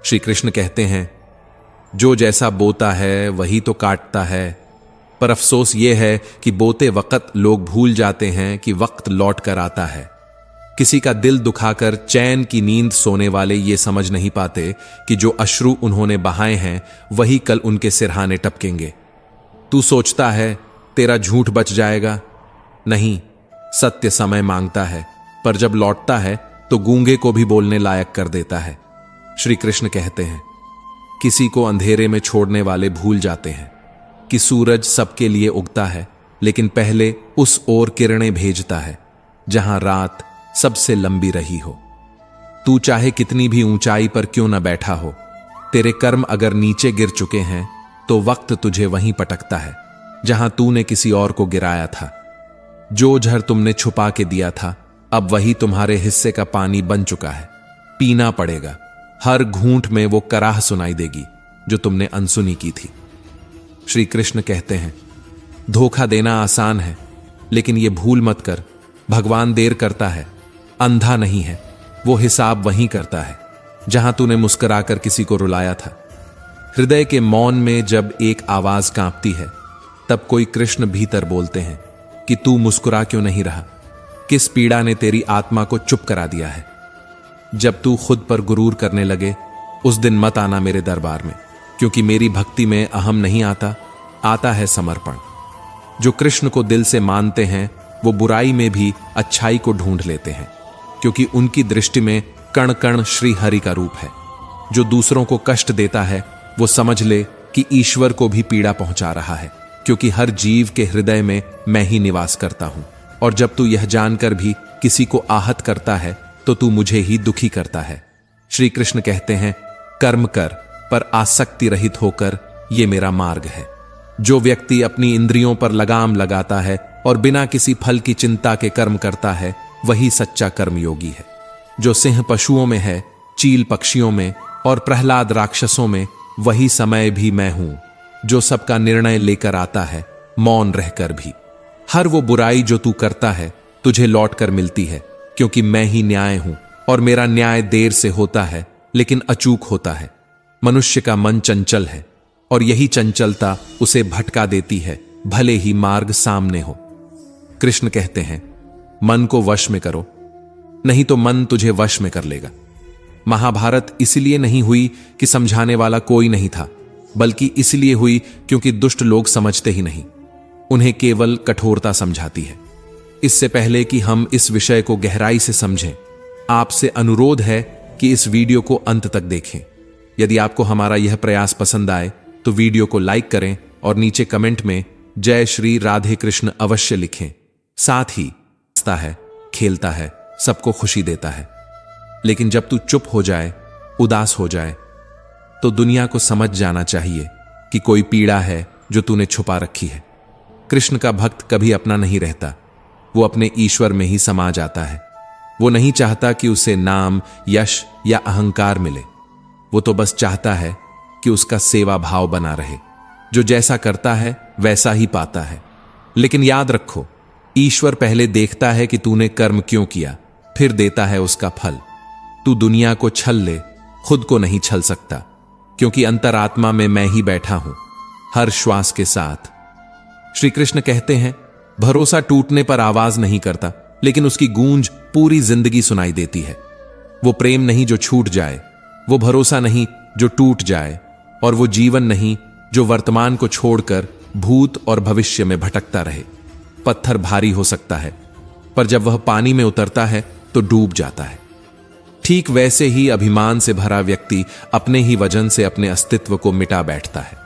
श्री कृष्ण कहते हैं, जो जैसा बोता है वही तो काटता है, पर अफसोस यह है कि बोते वक्त लोग भूल जाते हैं कि वक्त लौट कर आता है। किसी का दिल दुखाकर चैन की नींद सोने वाले ये समझ नहीं पाते कि जो अश्रु उन्होंने बहाए हैं वही कल उनके सिरहाने टपकेंगे। तू सोचता है तेरा झूठ बच जाएगा? नहीं, सत्य समय मांगता है, पर जब लौटता है तो गूंगे को भी बोलने लायक कर देता है। श्री कृष्ण कहते हैं, किसी को अंधेरे में छोड़ने वाले भूल जाते हैं कि सूरज सबके लिए उगता है, लेकिन पहले उस ओर किरणें भेजता है जहां रात सबसे लंबी रही हो। तू चाहे कितनी भी ऊंचाई पर क्यों न बैठा हो, तेरे कर्म अगर नीचे गिर चुके हैं तो वक्त तुझे वहीं पटकता है जहां तूने किसी और को गिराया था। जो झर तुमने छुपा के दिया था अब वही तुम्हारे हिस्से का पानी बन चुका है। पीना पड़ेगा। हर घूंट में वो कराह सुनाई देगी जो तुमने अनसुनी की थी। श्री कृष्ण कहते हैं, धोखा देना आसान है, लेकिन ये भूल मत कर, भगवान देर करता है, अंधा नहीं है। वो हिसाब वहीं करता है जहां तूने मुस्कुराकर किसी को रुलाया था। हृदय के मौन में जब एक आवाज कांपती है तब कोई कृष्ण भीतर बोलते हैं कि तू मुस्कुरा क्यों नहीं रहा? किस पीड़ा ने तेरी आत्मा को चुप करा दिया है? जब तू खुद पर गुरूर करने लगे उस दिन मत आना मेरे दरबार में, क्योंकि मेरी भक्ति में अहम नहीं आता, आता है समर्पण। जो कृष्ण को दिल से मानते हैं वो बुराई में भी अच्छाई को ढूंढ लेते हैं, क्योंकि उनकी दृष्टि में कण कण श्री हरि का रूप है। जो दूसरों को कष्ट देता है वो समझ ले कि ईश्वर को भी पीड़ा पहुंचा रहा है, क्योंकि हर जीव के हृदय में मैं ही निवास करता हूं। और जब तू यह जानकर भी किसी को आहत करता है तो तू मुझे ही दुखी करता है। श्री कृष्ण कहते हैं, कर्म कर पर आसक्ति रहित होकर, ये मेरा मार्ग है। जो व्यक्ति अपनी इंद्रियों पर लगाम लगाता है और बिना किसी फल की चिंता के कर्म करता है वही सच्चा कर्मयोगी है। जो सिंह पशुओं में है, चील पक्षियों में और प्रहलाद राक्षसों में, वही समय भी मैं हूं जो सबका निर्णय लेकर आता है, मौन रहकर भी। हर वो बुराई जो तू करता है तुझे लौट कर मिलती है, क्योंकि मैं ही न्याय हूं और मेरा न्याय देर से होता है लेकिन अचूक होता है। मनुष्य का मन चंचल है और यही चंचलता उसे भटका देती है, भले ही मार्ग सामने हो। कृष्ण कहते हैं, मन को वश में करो, नहीं तो मन तुझे वश में कर लेगा। महाभारत इसलिए नहीं हुई कि समझाने वाला कोई नहीं था, बल्कि इसलिए हुई क्योंकि दुष्ट लोग समझते ही नहीं, उन्हें केवल कठोरता समझाती है। इससे पहले कि हम इस विषय को गहराई से समझें, आपसे अनुरोध है कि इस वीडियो को अंत तक देखें। यदि आपको हमारा यह प्रयास पसंद आए तो वीडियो को लाइक करें और नीचे कमेंट में जय श्री राधे कृष्ण अवश्य लिखें। साथ ही हंसता है, खेलता है, सबको खुशी देता है। लेकिन जब तू चुप हो जाए, उदास हो जाए, तो दुनिया को समझ जाना चाहिए कि कोई पीड़ा है जो तूने छुपा रखी है। कृष्ण का भक्त कभी अपना नहीं रहता, वो अपने ईश्वर में ही समा जाता है। वो नहीं चाहता कि उसे नाम, यश या अहंकार मिले। वो तो बस चाहता है कि उसका सेवा भाव बना रहे। जो जैसा करता है वैसा ही पाता है। लेकिन याद रखो, ईश्वर पहले देखता है कि तूने कर्म क्यों किया, फिर देता है उसका फल। तू दुनिया को छल ले, खुद को नहीं छल सकता, क्योंकि अंतरात्मा में मैं ही बैठा हूं, हर श्वास के साथ। श्री कृष्ण कहते हैं, भरोसा टूटने पर आवाज नहीं करता, लेकिन उसकी गूंज पूरी जिंदगी सुनाई देती है। वो प्रेम नहीं जो छूट जाए, वो भरोसा नहीं जो टूट जाए, और वो जीवन नहीं जो वर्तमान को छोड़कर भूत और भविष्य में भटकता रहे। पत्थर भारी हो सकता है, पर जब वह पानी में उतरता है तो डूब जाता है। ठीक वैसे ही अभिमान से भरा व्यक्ति अपने ही वजन से अपने अस्तित्व को मिटा बैठता है।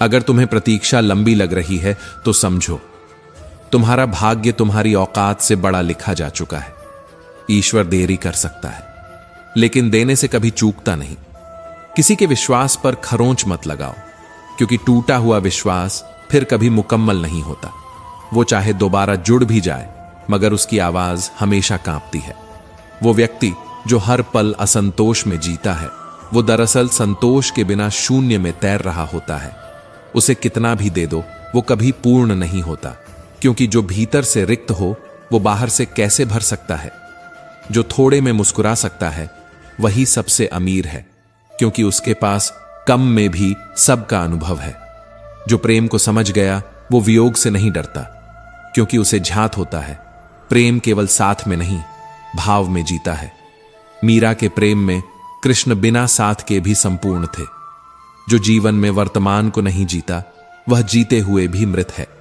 अगर तुम्हें प्रतीक्षा लंबी लग रही है तो समझो, तुम्हारा भाग्य तुम्हारी औकात से बड़ा लिखा जा चुका है। ईश्वर देरी कर सकता है, लेकिन देने से कभी चूकता नहीं। किसी के विश्वास पर खरोंच मत लगाओ, क्योंकि टूटा हुआ विश्वास फिर कभी मुकम्मल नहीं होता। वो चाहे दोबारा जुड़ भी जाए, मगर उसकी आवाज हमेशा कांपती है। वो व्यक्ति जो हर पल असंतोष में जीता है, वो दरअसल संतोष के बिना शून्य में तैर रहा होता है। उसे कितना भी दे दो, वो कभी पूर्ण नहीं होता, क्योंकि जो भीतर से रिक्त हो वो बाहर से कैसे भर सकता है। जो थोड़े में मुस्कुरा सकता है वही सबसे अमीर है। क्योंकि उसके पास कम में भी सबका अनुभव है। जो प्रेम को समझ गया वो वियोग से नहीं डरता, क्योंकि उसे झात होता है प्रेम केवल साथ में नहीं, भाव में जीता है। मीरा के प्रेम में कृष्ण बिना साथ के भी संपूर्ण थे। जो जीवन में वर्तमान को नहीं जीता, वह जीते हुए भी मृत है।